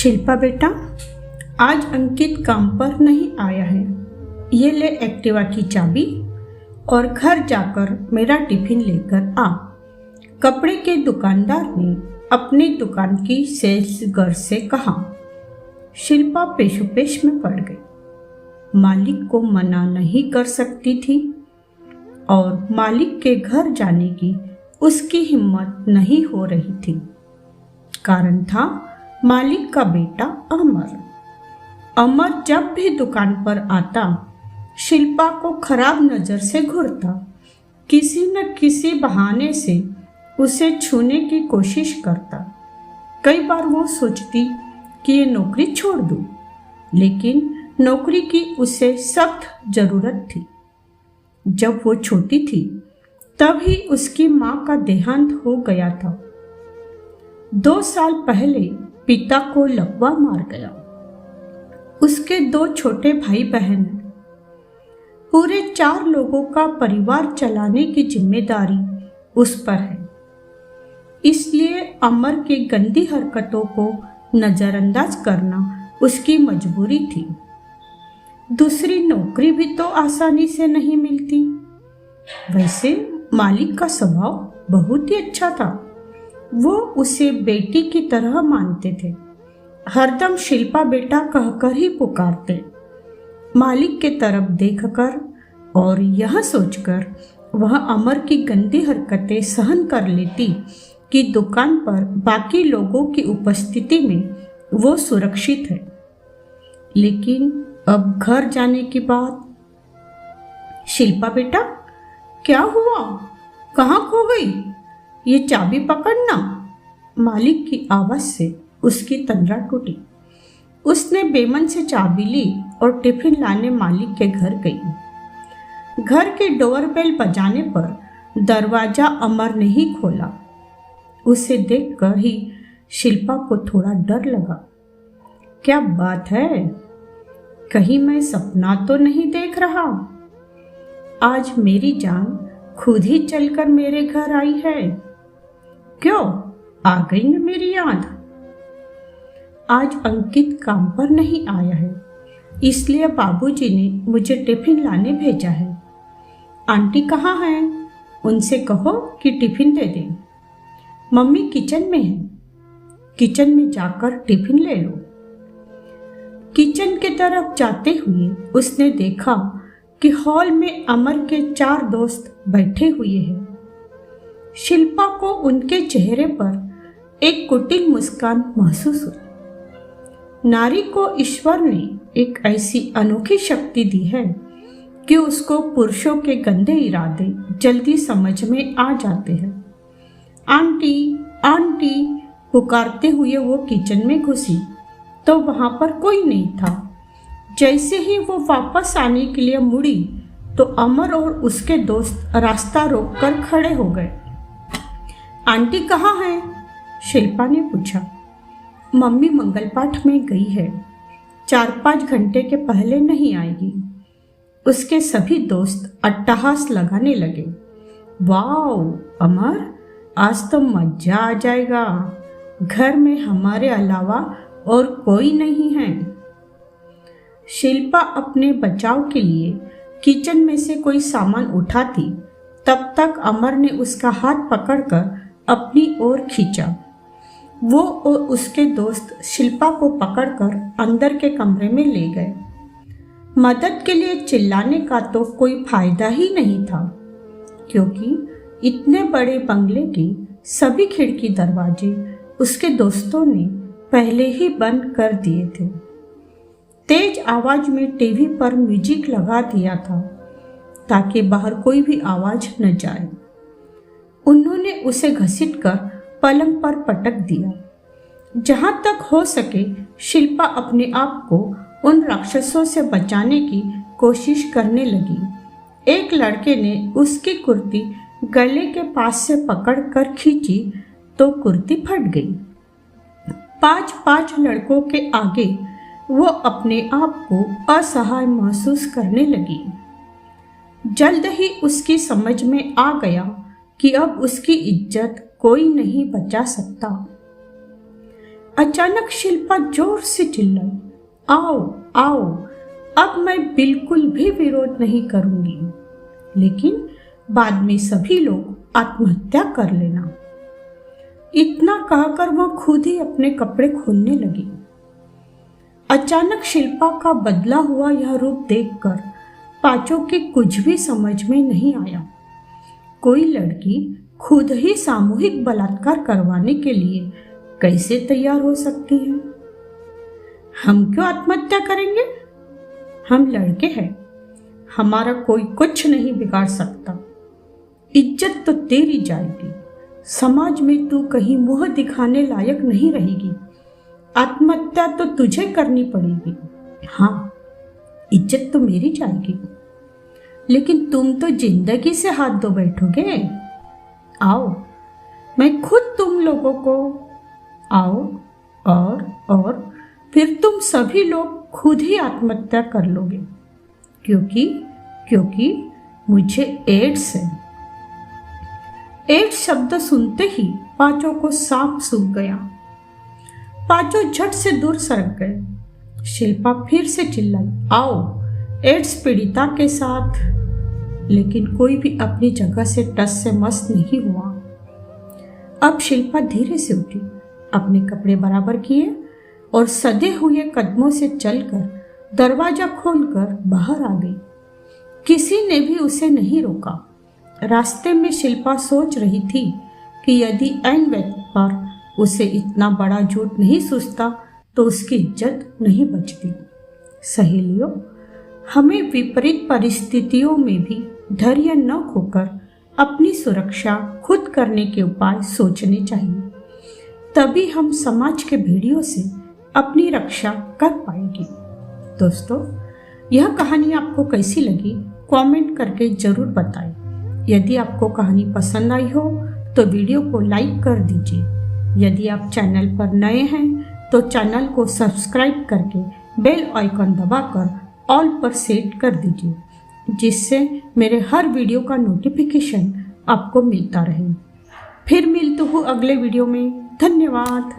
शिल्पा बेटा, आज अंकित काम पर नहीं आया है। ये ले एक्टिवा की चाबी और घर जाकर मेरा टिफिन लेकर आ। कपड़े के दुकानदार ने अपनी दुकान की सेल्स गर्ल से कहा। शिल्पा पेशोपेश में पड़ गई। मालिक को मना नहीं कर सकती थी और मालिक के घर जाने की उसकी हिम्मत नहीं हो रही थी। कारण था मालिक का बेटा अमर। अमर जब भी दुकान पर आता शिल्पा को खराब नज़र से घूरता, किसी न किसी बहाने से उसे छूने की कोशिश करता। कई बार वो सोचती कि ये नौकरी छोड़ दूँ, लेकिन नौकरी की उसे सख्त ज़रूरत थी। जब वो छोटी थी तभी उसकी माँ का देहांत हो गया था। 2 साल पहले पिता को लकवा मार गया। उसके 2 छोटे भाई बहन हैं। पूरे 4 लोगों का परिवार चलाने की जिम्मेदारी उस पर है। इसलिए अमर की गंदी हरकतों को नज़रअंदाज करना उसकी मजबूरी थी। दूसरी नौकरी भी तो आसानी से नहीं मिलती। वैसे मालिक का स्वभाव बहुत ही अच्छा था। वो उसे बेटी की तरह मानते थे। हरदम शिल्पा बेटा कहकर ही पुकारते। मालिक के तरफ देखकर और यह सोचकर वह अमर की गंदी हरकतें सहन कर लेती कि दुकान पर बाकी लोगों की उपस्थिति में वो सुरक्षित है। लेकिन अब घर जाने की बात। शिल्पा बेटा, क्या हुआ? कहाँ खो गई? ये चाबी पकड़ना। मालिक की आवाज़ से उसकी तंद्रा टूटी। उसने बेमन से चाबी ली और टिफिन लाने मालिक के घर गई। घर की डोरबेल बजाने पर दरवाज़ा अमर ने ही खोला। उसे देखकर ही शिल्पा को थोड़ा डर लगा। क्या बात है? कहीं मैं सपना तो नहीं देख रहा? आज मेरी जान खुद ही चलकर मेरे घर आई है। क्यों, आ गई न मेरी याद? आज अंकित काम पर नहीं आया है, इसलिए बाबूजी ने मुझे टिफिन लाने भेजा है। आंटी कहाँ हैं? उनसे कहो कि टिफिन दे दें। मम्मी किचन में है। किचन में जाकर टिफिन ले लो। किचन की तरफ जाते हुए उसने देखा कि हॉल में अमर के 4 दोस्त बैठे हुए हैं। शिल्पा को उनके चेहरे पर एक कुटिल मुस्कान महसूस हुई। नारी को ईश्वर ने एक ऐसी अनोखी शक्ति दी है कि उसको पुरुषों के गंदे इरादे जल्दी समझ में आ जाते हैं। आंटी आंटी पुकारते हुए वो किचन में घुसी तो वहाँ पर कोई नहीं था। जैसे ही वो वापस आने के लिए मुड़ी तो अमर और उसके दोस्त रास्ता रोककर खड़े हो गए। आंटी कहाँ हैं? शिल्पा ने पूछा। मम्मी मंगल पाठ में गई है, 4-5 घंटे के पहले नहीं आएगी। उसके सभी दोस्त अट्टहास लगाने लगे। वाओ अमर, आज तो मजा आ जाएगा। घर में हमारे अलावा और कोई नहीं है। शिल्पा अपने बचाव के लिए किचन में से कोई सामान उठाती, तब तक अमर ने उसका हाथ पकड़कर अपनी ओर खींचा। वो और उसके दोस्त शिल्पा को पकड़कर अंदर के कमरे में ले गए। मदद के लिए चिल्लाने का तो कोई फायदा ही नहीं था, क्योंकि इतने बड़े बंगले की सभी खिड़की दरवाजे उसके दोस्तों ने पहले ही बंद कर दिए थे। तेज आवाज में टीवी पर म्यूजिक लगा दिया था ताकि बाहर कोई भी आवाज न जाए। उन्होंने उसे घसीटकर पलंग पर पटक दिया। जहां तक हो सके शिल्पा अपने आप को उन राक्षसों से बचाने की कोशिश करने लगी। एक लड़के ने उसकी कुर्ती गले के पास से पकड़कर खींची तो कुर्ती फट गई। 5-5 लड़कों के आगे वो अपने आप को असहाय महसूस करने लगी। जल्द ही उसकी समझ में आ गया कि अब उसकी इज्जत कोई नहीं बचा सकता। अचानक शिल्पा जोर से चिल्लाई, आओ आओ, अब मैं बिल्कुल भी विरोध नहीं करूंगी, लेकिन बाद में सभी लोग आत्महत्या कर लेना। इतना कहकर वह खुद ही अपने कपड़े खोलने लगी। अचानक शिल्पा का बदला हुआ यह रूप देखकर पांचों के कुछ भी समझ में नहीं आया। कोई लड़की खुद ही सामूहिक बलात्कार करवाने के लिए कैसे तैयार हो सकती है? हम क्यों आत्महत्या करेंगे? हम लड़के हैं, हमारा कोई कुछ नहीं बिगाड़ सकता। इज्जत तो तेरी जाएगी, समाज में तू कहीं मुंह दिखाने लायक नहीं रहेगी। आत्महत्या तो तुझे करनी पड़ेगी। हाँ, इज्जत तो मेरी जाएगी, लेकिन तुम तो जिंदगी से हाथ धो बैठोगे। आओ, मैं खुद तुम लोगों को, आओ, और फिर तुम सभी लोग खुद ही आत्महत्या कर लोगे, क्योंकि मुझे एड्स है। एड्स शब्द सुनते ही पांचों को सांप सूंघ गया। पांचों झट से दूर सरक गए। शिल्पा फिर से चिल्लाई, आओ, एड्स पीड़िता के साथ। लेकिन कोई भी अपनी जगह से टस से मस नहीं हुआ। अब शिल्पा धीरे से उठी, अपने कपड़े बराबर किए और सधे हुए कदमों से चलकर दरवाजा खोलकर बाहर आ गई। किसी ने भी उसे नहीं रोका। रास्ते में शिल्पा सोच रही थी कि यदि ऐन वक्त पर उसे इतना बड़ा झूठ नहीं सूझता तो उसकी इज्जत नहीं बचती। सहेलियों, हमें विपरीत परिस्थितियों में भी धैर्य न खोकर अपनी सुरक्षा खुद करने के उपाय सोचने चाहिए। तभी हम समाज के भेड़ियों से अपनी रक्षा कर पाएंगे। दोस्तों, यह कहानी आपको कैसी लगी कमेंट करके जरूर बताएं। यदि आपको कहानी पसंद आई हो तो वीडियो को लाइक कर दीजिए। यदि आप चैनल पर नए हैं तो चैनल को सब्सक्राइब करके बेल आइकन दबाकर ऑल पर सेट कर दीजिए, जिससे मेरे हर वीडियो का नोटिफिकेशन आपको मिलता रहे। फिर मिलती हूँ अगले वीडियो में। धन्यवाद।